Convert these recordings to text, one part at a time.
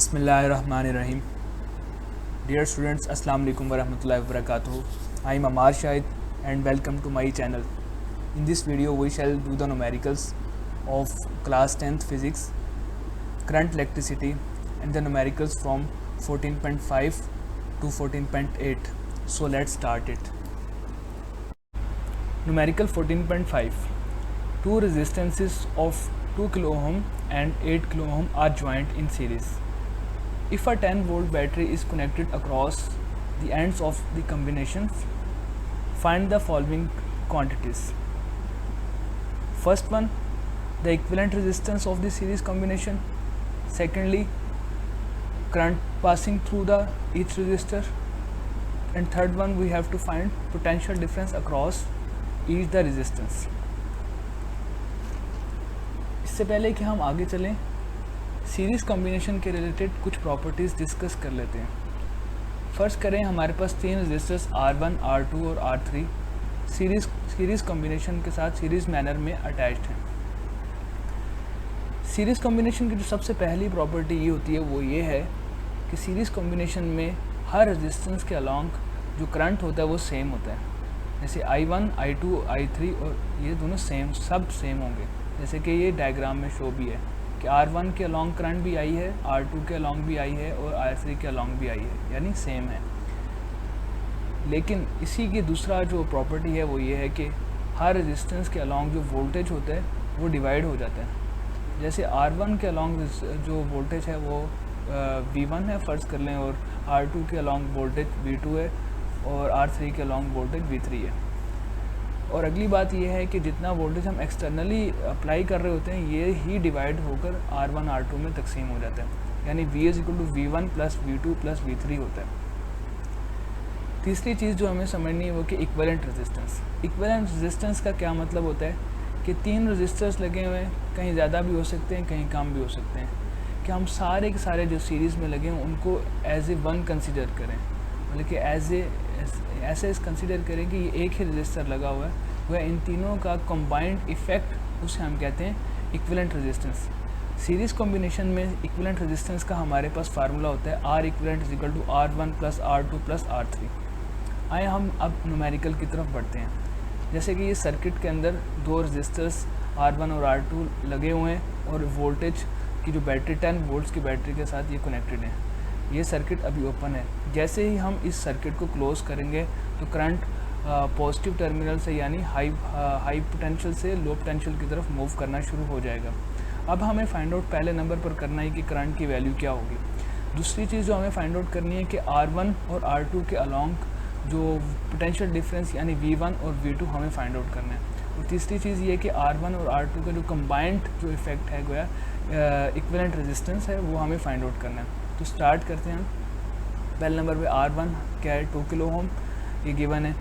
Bismillahirrahmanirrahim. Dear students, Assalamu alaikum warahmatullahi wabarakatuh. I am Amar Shahid and welcome to my channel. In this video we shall do the numericals of class 10th physics, current electricity and the numericals from 14.5 to 14.8. So let's start it. Numerical 14.5. Two resistances of 2 kilo ohm and 8 kilo ohm are joined in series. If a 10 volt battery is connected across the ends of the combinations, find the following quantities. First one, the equivalent resistance of the series combination. Secondly, current passing through each resistor. And third one, we have to find potential difference across each the resistance. इससे पहले कि हम आगे चलें, series combination के related कुछ properties discuss कर लेते हैं. फ़र्ज़ करें हमारे पास तीन रजिस्टर्स R1, R2 और R3 सीरीज़ कॉम्बिनेशन के साथ सीरीज़ मैनर में अटैच्ड हैं. सीरीज़ कॉम्बिनेशन की जो सबसे पहली प्रॉपर्टी ये होती है वो ये है कि सीरीज़ कॉम्बिनेशन में हर रेजिस्टेंस के अलॉन्ग जो करंट होता है वो सेम होता है. जैसे I1, I2, I3 और ये दोनों सब सेम होंगे. जैसे कि ये डायग्राम में शो भी है कि R1 के अलॉन्ग करंट भी आई है, R2 के अलॉन्ग भी आई है और R3 के अलॉन्ग भी आई है, यानी सेम है. लेकिन इसी की दूसरा जो प्रॉपर्टी है वो ये है कि हर रेजिस्टेंस के अलॉन्ग जो वोल्टेज होता है वो डिवाइड हो जाता है. जैसे R1 के अलॉन्ग जो वोल्टेज है वो V1 है फ़र्ज़ कर लें, और R2 के अलॉन्ग वोल्टेज V2 है और R3 के अलॉन्ग वोल्टेज V3 है. और अगली बात यह है कि जितना वोल्टेज हम एक्सटर्नली अप्लाई कर रहे होते हैं ये ही डिवाइड होकर R1 R2 में तकसीम हो जाता है, यानी V=V1 + V2 + V3 होता है. तीसरी चीज़ जो हमें समझनी है वो कि इक्विवेलेंट रेजिस्टेंस. इक्विवेलेंट रेजिस्टेंस का क्या मतलब होता है कि तीन रेजिस्टर्स लगे हुए हैं, कहीं ज़्यादा भी हो सकते हैं, कहीं कम भी हो सकते हैं, कि हम सारे के सारे जो सीरीज़ में लगे हैं उनको एज ए वन कंसिडर करें, मतलब कि ऐसे कंसिडर करें कि ये एक ही रजिस्टर लगा हुआ है, वह इन तीनों का कंबाइंड इफ़ेक्ट उसे हम कहते हैं इक्विवेलेंट रेजिस्टेंस. सीरीज़ कॉम्बिनेशन में इक्विवेलेंट रेजिस्टेंस का हमारे पास फार्मूला होता है R equivalent = R1 + R2 + R3. आए हम अब न्यूमेरिकल की तरफ बढ़ते हैं. जैसे कि ये सर्किट के अंदर दो रजिस्टर्स R1 और R2 लगे हुए हैं और वोल्टेज की जो बैटरी 10 वोल्ट्स की बैटरी के साथ ये कनेक्टेड है. ये सर्किट अभी ओपन है. जैसे ही हम इस सर्किट को क्लोज़ करेंगे तो करंट पॉजिटिव टर्मिनल से यानी हाई पोटेंशियल से लो पोटेंशियल की तरफ मूव करना शुरू हो जाएगा. अब हमें फाइंड आउट पहले नंबर पर करना है कि करंट की वैल्यू क्या होगी. दूसरी चीज़ जो हमें फाइंड आउट करनी है कि R1 और R2 के अलॉन्ग जो पोटेंशियल डिफरेंस यानी V1 और V2 हमें फाइंड आउट करना है. और तीसरी चीज़ ये कि R1 और R2 का जो कंबाइंड जो इफ़ेक्ट है गोया इक्विवेलेंट रेजिस्टेंस है वो हमें फाइंड आउट करना है. तो स्टार्ट करते हैं. पहले नंबर पे R1 क्या है 2 किलो ओम, ये गिवन है.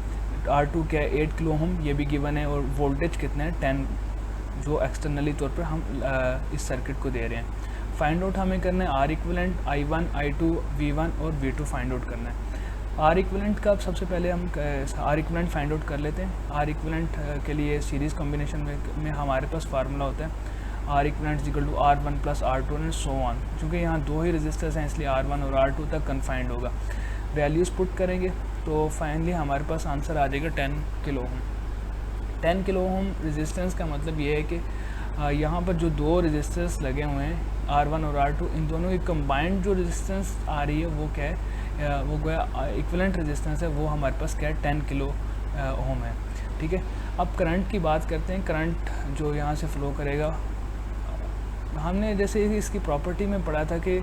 R2 क्या है 8 किलो ओम, ये भी गिवन है. और वोल्टेज कितना है 10, जो एक्सटर्नली तौर पर हम इस सर्किट को दे रहे हैं. फाइंड आउट हमें करना है R equivalent I1, I2, V1 और V2 फाइंड आउट करना है. R equivalent का सबसे पहले हम R equivalent फाइंड आउट कर लेते हैं. R equivalent के लिए सीरीज़ कॉम्बिनेशन में हमारे पास फार्मूला होता है R equivalent = R1 + R2 and so on. क्योंकि यहाँ दो ही रजिस्टर्स हैं इसलिए R1 और R2 तक कन्फाइंड होगा. वैल्यूज़ पुट करेंगे तो फाइनली हमारे पास आंसर आ जाएगा 10 kilo ohm. 10 kilo ohm resistance का मतलब ये है कि यहाँ पर जो दो रजिस्टर्स लगे हुए हैं R1 और R2, इन दोनों की कंबाइंड जो रेजिस्टेंस आ रही है वो क्या है, वो गोया इक्विवेलेंट रेजिस्टेंस है, वो हमारे पास क्या है 10 किलो ओम है. ठीक है. अब करंट की बात करते हैं. करंट जो यहाँ से फ़्लो करेगा, हमने जैसे इसकी प्रॉपर्टी में पढ़ा था कि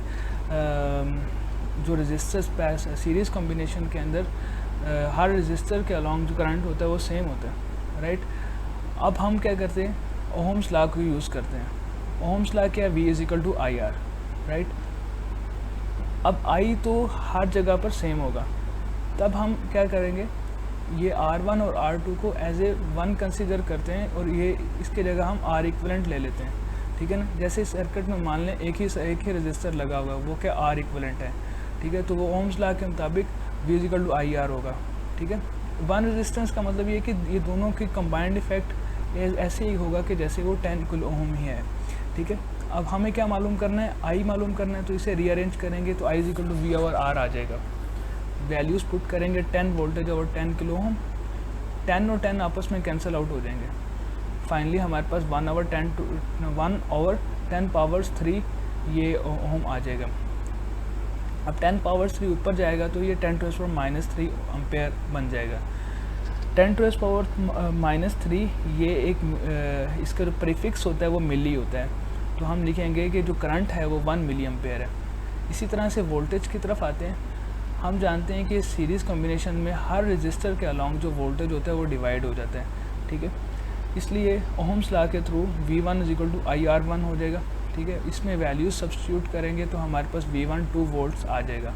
जो रजिस्टर्स सीरीज़ कॉम्बिनेशन के अंदर हर रजिस्टर के अलॉन्ग जो करंट होता है वो सेम होता है, राइट. अब हम क्या करते हैं, ओहम्स लॉ को यूज़ करते हैं. ओहम्स लॉ क्या है, V = IR, राइट. अब I तो हर जगह पर सेम होगा. तब हम क्या करेंगे, ये R1 और R2 को एज ए वन कंसिडर करते हैं और ये इसके जगह हम R equivalent ले लेते हैं. ठीक है ना. जैसे इस सर्किट में मान लें एक ही रजिस्टर लगा हुआ है, वो क्या R equivalent है. ठीक है. तो वो ओम्स लॉ के मुताबिक V = IR होगा. ठीक है. वन रेजिस्टेंस का मतलब ये कि ये दोनों की कंबाइंड इफेक्ट ऐसे ही होगा कि जैसे वो 10 किलो ओम ही है. ठीक है. अब हमें क्या मालूम करना है, आई मालूम करना है, तो इसे रीअरेंज करेंगे तो I is equal to V over R आ जाएगा। वैल्यूज़ पुट करेंगे 10 वोल्टेज ओवर 10 किलो ओम, 10 और 10 आपस में कैंसिल आउट हो जाएंगे। फाइनली हमारे पास 1 ओवर 10 पावर्स 3 ये ओम आ जाएगा। अब 10 पावर्स 3 ऊपर जाएगा तो ये 10 टू द पावर -3 एम्पेयर बन जाएगा। 10 टू द पावर -3 ये एक इसका जो प्रीफिक्स होता है वो मिली होता है, तो हम लिखेंगे कि जो करंट है वो 1 मिली एम्पेयर है। इसी तरह से वोल्टेज की तरफ आते हैं। हम जानते हैं कि सीरीज़ कॉम्बिनेशन में हर रजिस्टर के अलॉन्ग जो वोल्टेज होता है वो डिवाइड हो जाता है, ठीक है। इसलिए ओहम्स लॉ के through V1 is equal to IR1 हो जाएगा, ठीक है। इसमें वैल्यूज सब्स्टिट्यूट करेंगे तो हमारे पास V1 2 वोल्ट्स आ जाएगा।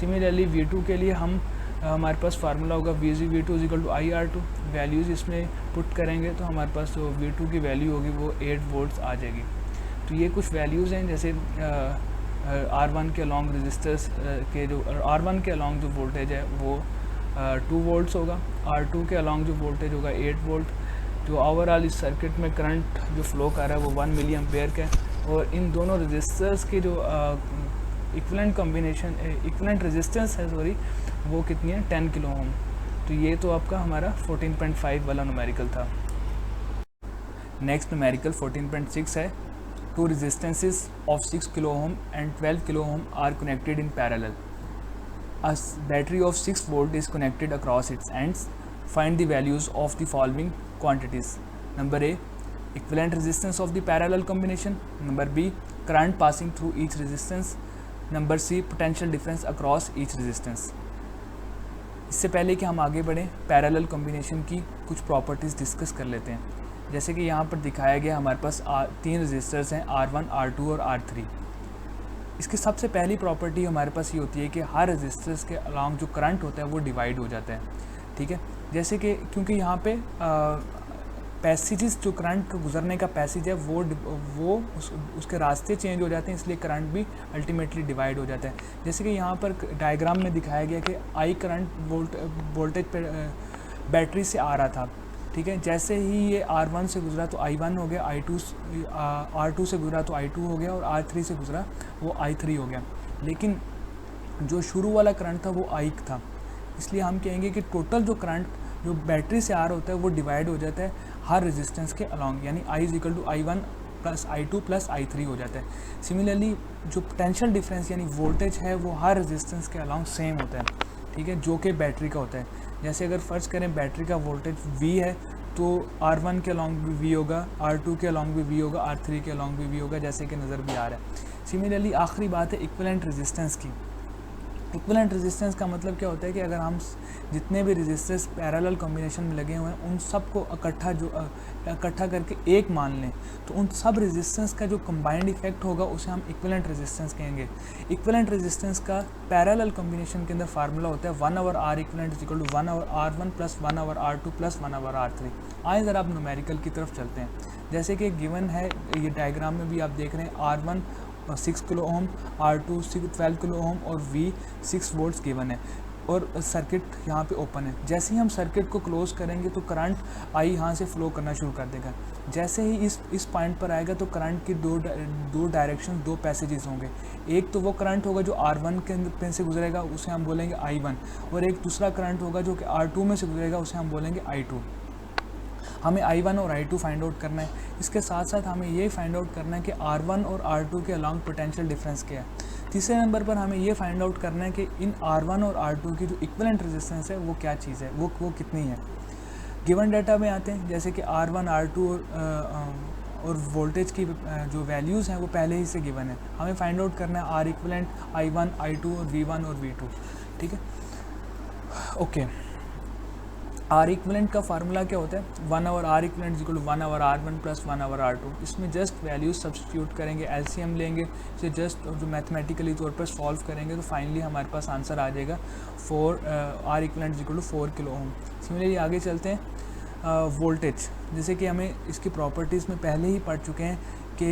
सिमिलरली V2 के लिए हमारे पास फार्मूला होगा V2 is equal to IR2। Values इसमें पुट करेंगे तो हमारे पास जो V2 की वैल्यू होगी वो 8 वोल्ट्स आ जाएगी। तो ये कुछ वैल्यूज़ हैं, जैसे R1 के अलॉन्ग रजिस्टर्स के जो R1 के अलॉन्ग जो वोल्टेज है वो 2 वोल्ट्स होगा, R2 के अलॉन्ग जो वोल्टेज होगा 8 वोल्ट। जो ओवरऑल इस सर्किट में करंट जो फ्लो कर रहा है वो 1 मिली एम्पेयर का है। और इन दोनों रजिस्टर्स की जो इक्विवेलेंट रेजिस्टेंस है वो कितनी है, 10 किलो ओम। तो ये तो आपका हमारा 14.5 वाला न्यूमेरिकल था। नेक्स्ट न्यूमेरिकल 14.6 है। Two resistances of 6 kilo ohm and 12 kilo ohm are connected in parallel. A battery of 6 volt is connected across its ends. Find the values of the following quantities. Number A, equivalent resistance of the parallel combination. Number B, current passing through each resistance. Number C, potential difference across each resistance. इससे पहले कि हम आगे बढ़ें, parallel combination की कुछ properties discuss कर लेते हैं। जैसे कि यहाँ पर दिखाया गया हमारे पास 3 रजिस्टर्स हैं, R1, R2 और R3। इसकी सबसे पहली प्रॉपर्टी हमारे पास ये होती है कि हर रजिस्टर्स के अलॉन्ग जो करंट होता है वो डिवाइड हो जाता है, ठीक है। जैसे कि क्योंकि यहाँ पे पैसेजेस जो करंट गुजरने का पैसेज है वो उसके रास्ते चेंज हो जाते हैं, इसलिए करंट भी अल्टीमेटली डिवाइड हो जाता है। जैसे कि यहाँ पर डायग्राम में दिखाया गया कि आई करंट वोल्टेज पे बैटरी से आ रहा था, ठीक है। जैसे ही ये R1 से गुजरा तो I1 हो गया, R2 से गुजरा तो I2 हो गया और R3 से गुजरा वो I3 हो गया। लेकिन जो शुरू वाला करंट था वो I था, इसलिए हम कहेंगे कि टोटल जो करंट जो बैटरी से आ रहा होता है वो डिवाइड हो जाता है हर रेजिस्टेंस के अलॉन्ग, यानी I is equal to I1 plus I2 plus I3 हो जाता है। सिमिलरली जो पोटेंशियल डिफरेंस यानी वोल्टेज है वो हर रेजिस्टेंस के अलॉन्ग सेम होता है, ठीक है, जो कि बैटरी का होता है। जैसे अगर फ़र्ज़ करें बैटरी का वोल्टेज V है तो R1 के अलॉन्ग भी V होगा, R2 के अलॉन्ग भी V होगा, R3 के अलॉन्ग भी V होगा, जैसे कि नज़र भी आ रहा है। सिमिलरली आखिरी बात है इक्विवेलेंट रेजिस्टेंस की। इक्विवेलेंट रेजिस्टेंस का मतलब क्या होता है कि अगर हम जितने भी रेजिस्टेंस पैरेलल कॉम्बिनेशन में लगे हुए हैं उन सब को इकट्ठा करके एक मान लें तो उन सब रेजिस्टेंस का जो कंबाइंड इफेक्ट होगा उसे हम इक्विवेलेंट रेजिस्टेंस कहेंगे। इक्विवेलेंट रेजिस्टेंस का पैरेलल कॉम्बिनेशन के अंदर फार्मूला होता है 1 over R equivalent is equal to 1 over R1 plus 1 over R2 plus 1 over R3। आए ज़रा आप न्यूमेरिकल की तरफ चलते हैं। जैसे कि गिवन है, ये डायग्राम में भी आप देख रहे हैं R1 6 kilo ohm, R2 12 kilo ohm और V 6 वोल्ट्स गिवन है और सर्किट यहाँ पे ओपन है। जैसे ही हम सर्किट को क्लोज करेंगे तो करंट आई यहाँ से फ्लो करना शुरू कर देगा। जैसे ही इस पॉइंट पर आएगा तो करंट की दो डायरेक्शन, दो पैसेजेस होंगे। एक तो वो करंट होगा जो R1 के अंदर से गुजरेगा, उसे हम बोलेंगे I1, और एक दूसरा करंट होगा जो कि R2 में से गुजरेगा, उसे हम बोलेंगे I2। हमें I1 और I2 फाइंड आउट करना है। इसके साथ साथ हमें ये फाइंड आउट करना है कि R1 और R2 के अलॉन्ग पोटेंशियल डिफरेंस क्या है। तीसरे नंबर पर हमें ये फाइंड आउट करना है कि इन R1 और R2 की जो इक्विवेलेंट रेजिस्टेंस है वो क्या चीज़ है, वो कितनी है। गिवन डाटा में आते हैं, जैसे कि R1, R2 और वोल्टेज की जो वैल्यूज़ हैं वो पहले ही से गिवन है। हमें फाइंड आउट करना है R इक्विवेलेंट I1, I2 और V1 और V2, ठीक है। ओके, R इक्विवेलेंट का फार्मूला क्या होता है, 1 over R equivalent equal to 1 over R1 plus 1 over R2। इसमें जस्ट वैल्यूज सब्स्टिट्यूट करेंगे, LCM लेंगे, इसे जस्ट जो मैथमेटिकली तौर पर सॉल्व करेंगे तो फाइनली हमारे पास आंसर आ जाएगा 4 R equivalent equal to 4 kilo ohm. Similarly आगे चलते हैं वोल्टेज। जैसे कि हमें इसकी प्रॉपर्टीज़ में पहले ही पढ़ चुके हैं कि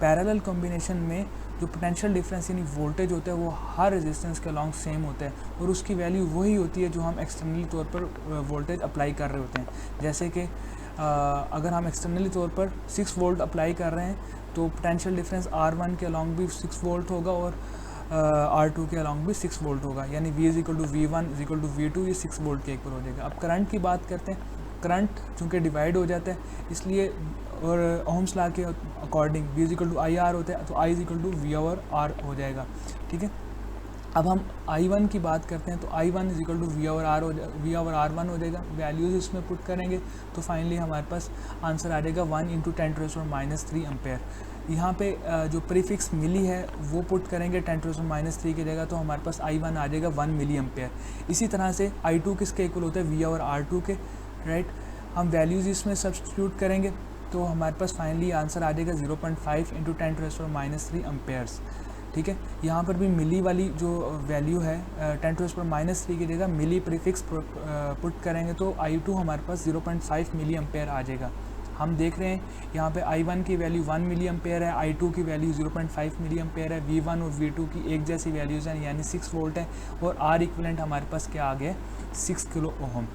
पैरेलल कॉम्बिनेशन में जो पोटेंशियल डिफरेंस यानी वोल्टेज होता है वो हर रेजिस्टेंस के अलॉन्ग सेम होता है और उसकी वैल्यू वही होती है जो हम एक्सटर्नली तौर पर वोल्टेज अप्लाई कर रहे होते हैं। जैसे कि अगर हम एक्सटर्नली तौर पर 6 वोल्ट अप्लाई कर रहे हैं तो पोटेंशियल डिफरेंस R1 के अलॉन्ग भी 6 वोल्ट होगा और R2 के अलॉन्ग भी 6 वोल्ट होगा, यानी V is equal to V1 is equal to V2, ये 6 वोल्ट के इक्वल हो जाएगा। अब करंट की बात करते हैं, करंट चूँकि डिवाइड हो जाता है इसलिए, और ओम्स लॉ के according V is equal to IR होता है, तो I is equal to V over R हो जाएगा, ठीक है। अब हम I1 की बात करते हैं, तो I1 is equal to V over R1 हो जाएगा। वैल्यूज़ इसमें पुट करेंगे तो फाइनली हमारे पास आंसर आ जाएगा 1 इंटू 10⁻³ एम्पेयर। यहाँ पे जो प्रीफिक्स मिली है वो पुट करेंगे 10⁻³ की जगह, तो हमारे पास I1 आ जाएगा 1 मिली एम्पेयर। इसी तरह से I2 किसके इक्वल होता है, V ओवर R2 के, राइट। हम वैल्यूज़ इसमें सब्स्टिट्यूट करेंगे तो हमारे पास फाइनली आंसर आ जाएगा 0.5 इंटू 10⁻³ एम्पेयर्स, ठीक है। यहाँ पर भी मिली वाली जो वैल्यू है 10⁻³ की जगह मिली प्रीफिक्स पुट करेंगे तो I2 हमारे पास 0.5 मिली एम्पेयर आ जाएगा। हम देख रहे हैं यहाँ पे I1 की वैल्यू 1 मिली एम्पेयर है, I2 की वैल्यू 0.5 मिली एम्पेयर है, V1 और V2 की एक जैसी वैल्यूज़ हैं यानी 6 वोल्ट है, और R इक्विवेलेंट हमारे पास क्या आ गया, 6 kilo ohm.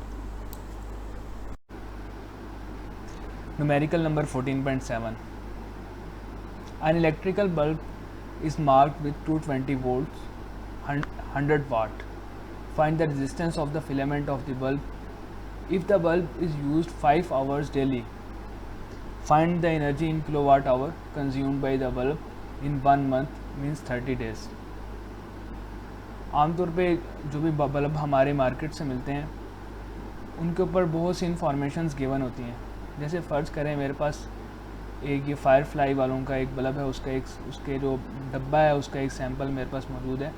Numerical number 14.7, an electrical bulb is marked with 220 volts 100 watt. Find the resistance of the filament of the bulb if the bulb is used 5 hours daily. Find the energy in kilowatt hour consumed by the bulb in 1 month means 30 days. आमतौर पे जो भी bulb हमारे market से मिलते हैं उनके ऊपर बहुत सी इंफॉर्मेशंस गिवन होती हैं। जैसे फ़र्ज़ करें मेरे पास एक ये फायरफ्लाई वालों का एक बल्ब है, उसके जो डब्बा है उसका एक सैंपल मेरे पास मौजूद है।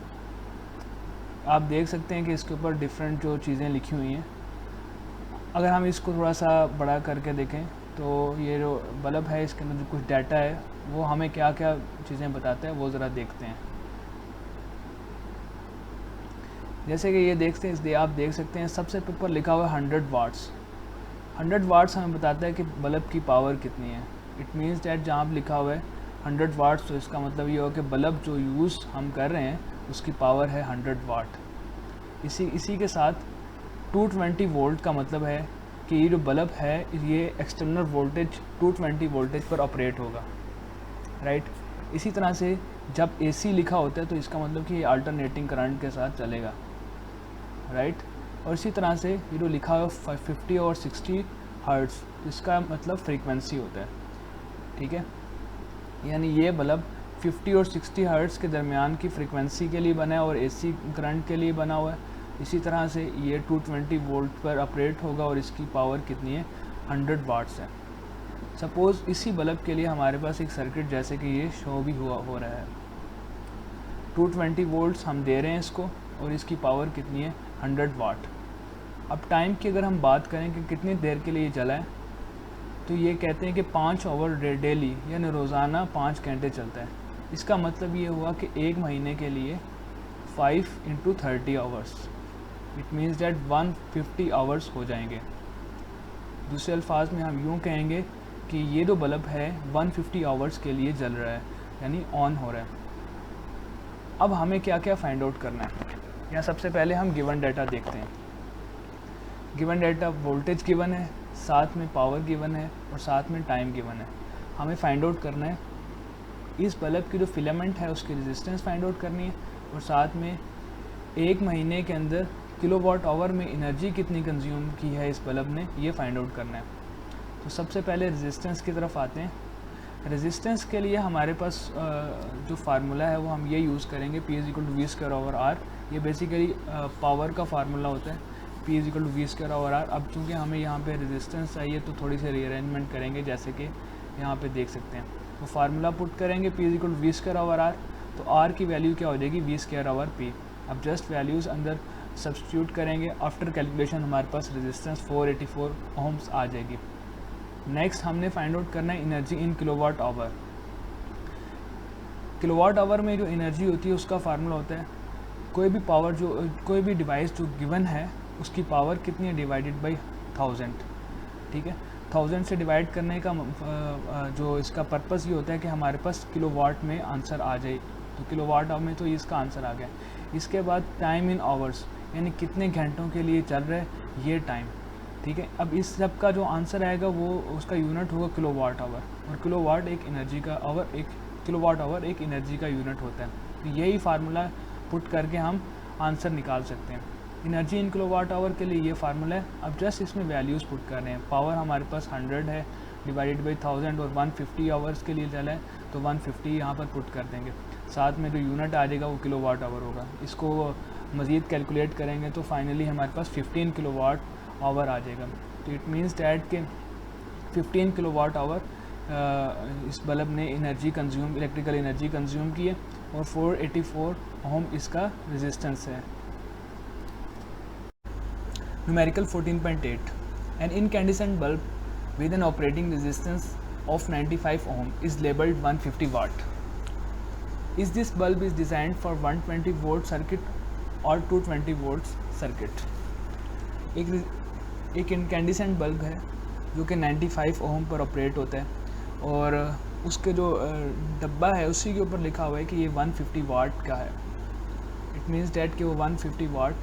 आप देख सकते हैं कि इसके ऊपर डिफरेंट जो चीज़ें लिखी हुई हैं। अगर हम इसको थोड़ा सा बड़ा करके देखें तो ये जो बल्ब है इसके अंदर जो कुछ डाटा है वो हमें क्या क्या चीज़ें बताता है वो ज़रा देखते हैं। जैसे कि ये देखते हैं, इसलिए आप देख सकते हैं सबसे ऊपर लिखा हुआ है 100 वाट्स। 100 वाट्स हमें बताता है कि बल्ब की पावर कितनी है। इट मीन्स डैट जहाँ पर लिखा हुआ है 100 वाट्स, तो इसका मतलब ये हो कि बल्ब जो यूज़ हम कर रहे हैं उसकी पावर है 100 वाट। इसी के साथ 220 वोल्ट का मतलब है कि ये जो बल्ब है ये एक्सटर्नल वोल्टेज 220 वोल्टेज पर ऑपरेट होगा, राइट। इसी तरह से जब AC लिखा होता है तो इसका मतलब कि ये अल्टरनेटिंग करंट के साथ चलेगा, राइट। और इसी तरह से ये जो लिखा है 50 और 60 हर्ट्ज़, इसका मतलब फ्रीक्वेंसी होता है, ठीक है। यानी ये बल्ब 50 और 60 हर्ट्ज़ के दरमियान की फ्रीक्वेंसी के लिए बना है और AC करंट के लिए बना हुआ है। इसी तरह से ये 220 वोल्ट पर ऑपरेट होगा और इसकी पावर कितनी है, 100 वाट्स है। सपोज़ इसी बल्ब के लिए हमारे पास एक सर्किट जैसे कि ये शो भी हो रहा है, 220 वोल्ट्स हम दे रहे हैं इसको और इसकी पावर कितनी है, 100 वाट। अब टाइम की अगर हम बात करें कि कितनी देर के लिए जला है, तो ये कहते हैं कि 5 आवर डेली, यानी रोज़ाना 5 घंटे चलता है। इसका मतलब ये हुआ कि एक महीने के लिए 5 into 30 hours, it means that 150 hours हो जाएंगे। दूसरे अल्फाज में हम यूँ कहेंगे कि ये जो बल्ब है 150 आवर्स के लिए जल रहा है, यानी ऑन हो रहा है। अब हमें क्या क्या फाइंड आउट करना है, यहाँ सबसे पहले हम गिवन डाटा देखते हैं। गिवन डाटा वोल्टेज गिवन है, साथ में पावर गिवन है और साथ में टाइम गिवन है। हमें फाइंड आउट करना है इस बल्ब की जो फिलामेंट है उसकी रेजिस्टेंस फाइंड आउट करनी है, और साथ में एक महीने के अंदर किलोवाट आवर में एनर्जी कितनी कंज्यूम की है इस बल्ब ने, ये फाइंड आउट करना है। तो सबसे पहले रेजिस्टेंस की तरफ आते हैं। रेजिस्टेंस के लिए हमारे पास जो फार्मूला है वो हम ये यूज़ करेंगे, P=V²/R। ये बेसिकली पावर का फार्मूला होता है, P=V²/R। अब चूँकि हमें यहाँ पे रेजिस्टेंस चाहिए तो थोड़ी सी रीअरेंजमेंट करेंगे, जैसे कि यहाँ पे देख सकते हैं। तो फार्मूला पुट करेंगे P=V²/R, तो R की वैल्यू क्या हो जाएगी, V²/P। अब जस्ट वैल्यूज़ अंदर सब्स्टिट्यूट करेंगे, आफ्टर कैलकुलेशन हमारे पास रेजिस्टेंस 484 ओम्स आ जाएगी। नेक्स्ट हमने फाइंड आउट करना है energy in kilowatt hour. Kilowatt hour में जो एनर्जी होती है उसका फार्मूला होता है कोई भी डिवाइस जो गिवन है उसकी पावर कितनी है डिवाइडेड बाई 1000, ठीक है। 1000 से डिवाइड करने का जो इसका पर्पस ये होता है कि हमारे पास किलोवाट में आंसर आ जाए, तो किलोवाट आवर में तो इसका आंसर आ गया। इसके बाद टाइम इन आवर्स, यानी कितने घंटों के लिए चल रहा है ये टाइम, ठीक है। अब इस सब का जो आंसर आएगा वो उसका यूनिट होगा किलोवाट आवर, और किलोवाट एक एनर्जी का आवर, एक किलोवाट आवर एक एनर्जी का यूनिट होता है। तो यही फार्मूला पुट करके हम आंसर निकाल सकते हैं। एनर्जी इन किलोवाट आवर के लिए ये फार्मूला है। अब जस्ट इसमें वैल्यूज़ पुट कर रहे हैं। पावर हमारे पास 100 है डिवाइडेड बाई 1000 और 150 आवर्स के लिए चला है, तो 150 यहाँ पर पुट कर देंगे। साथ में जो यूनिट आ जाएगा वो किलोवाट आवर होगा। इसको मज़ीद कैलकुलेट करेंगे तो फाइनली हमारे पास 15 किलोवाट आवर आ जाएगा। तो इट मीन्स डैट के 15 किलोवाट आवर इस बल्ब ने energy consume, electrical energy consume की है, और 484 ओम इसका रेजिस्टेंस है। Numerical 14.8 an incandescent bulb with an operating resistance of 95 ohm is labeled 150 watt. Is this bulb is designed for 120 volt circuit or 220 volts circuit? एक incandescent bulb है जो कि 95 ओम पर ऑपरेट होता है, और उसके जो डब्बा है उसी के ऊपर लिखा हुआ है कि ये 150 वाट का है। इट मीन्स डैट कि वो 150 वाट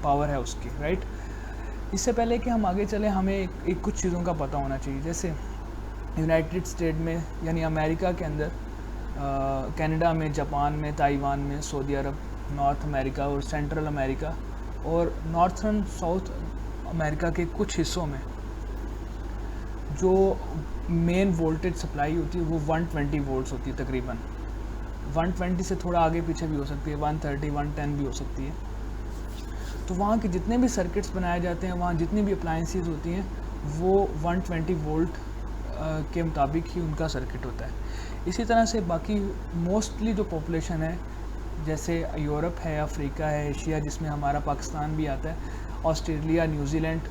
पावर है उसकी, राइट। इससे पहले कि हम आगे चलें हमें एक कुछ चीज़ों का पता होना चाहिए। जैसे यूनाइटेड स्टेट में यानी अमेरिका के अंदर, कनाडा में, जापान में, ताइवान में, सऊदी अरब, नॉर्थ अमेरिका और सेंट्रल अमेरिका और नॉर्थर्न साउथ अमेरिका के कुछ हिस्सों में जो मेन वोल्टेज सप्लाई होती है वो 120 वोल्ट्स होती है तकरीबन। 120 से थोड़ा आगे पीछे भी हो सकती है, 130, 110 भी हो सकती है। तो वहाँ के जितने भी सर्किट्स बनाए जाते हैं, वहाँ जितनी भी अप्लायंसेस होती हैं, वो 120 वोल्ट के मुताबिक ही उनका सर्किट होता है। इसी तरह से बाकी मोस्टली जो पॉपुलेशन है, जैसे यूरोप है, अफ्रीका है, एशिया जिसमें हमारा पाकिस्तान भी आता है, ऑस्ट्रेलिया, न्यूजीलैंड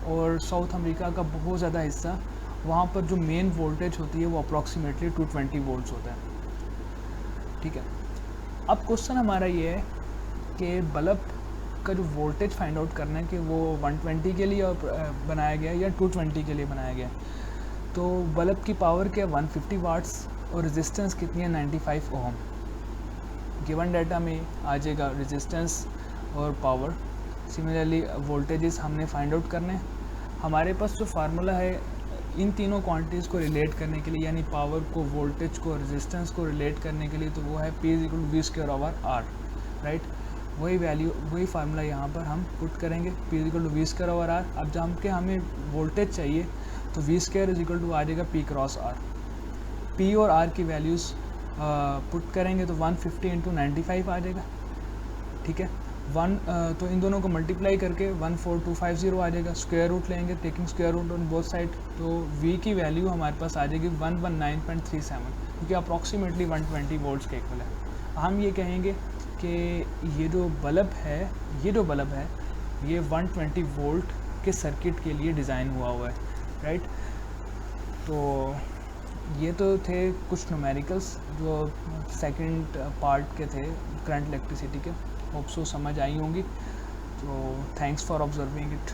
और साउथ अमेरिका का बहुत ज़्यादा हिस्सा, वहाँ पर जो मेन वोल्टेज होती है वो अप्रॉक्सीमेटली 220 वोल्ट्स होता है। ठीक है। अब क्वेश्चन हमारा ये है कि बल्ब का जो वोल्टेज फाइंड आउट करना है कि वो 120 के लिए बनाया गया या 220 के लिए बनाया गया। तो बल्ब की पावर क्या 150 वाट्स और रेजिस्टेंस कितनी है 95 ओम। गिवन डाटा में आ जाएगा रेजिस्टेंस और पावर। सिमिलरली वोल्टेजेस हमने फाइंड आउट करने हैं। हमारे पास जो फार्मूला है इन तीनों क्वांटिटीज़ को रिलेट करने के लिए, यानी पावर को, वोल्टेज को, रेजिस्टेंस को रिलेट करने के लिए, तो वो है P=V²/R, राइट। वही वैल्यू, वही फार्मूला यहाँ पर हम पुट करेंगे, P=V²/R। अब जब के हमें वोल्टेज चाहिए तो V² आ जाएगा P×R। P और R की वैल्यूज़ पुट करेंगे तो 150 × 95 आ जाएगा। ठीक है। तो इन दोनों को मल्टीप्लाई करके 14250 आ जाएगा। स्क्वायर रूट लेंगे, taking square root on both side, तो V की वैल्यू हमारे पास आ जाएगी 119.37, क्योंकि अप्रॉक्सीमेटली 120 वोल्ट्स के इक्वल है। हम ये कहेंगे कि ये जो बल्ब है ये 120 वोल्ट के सर्किट के लिए डिज़ाइन हुआ है, राइट। तो ये तो थे कुछ न्यूमेरिकल्स जो सेकंड पार्ट के थे करंट इलेक्ट्रिसिटी के। होप सो समझ आई होंगी। तो थैंक्स फॉर ऑब्जर्विंग इट।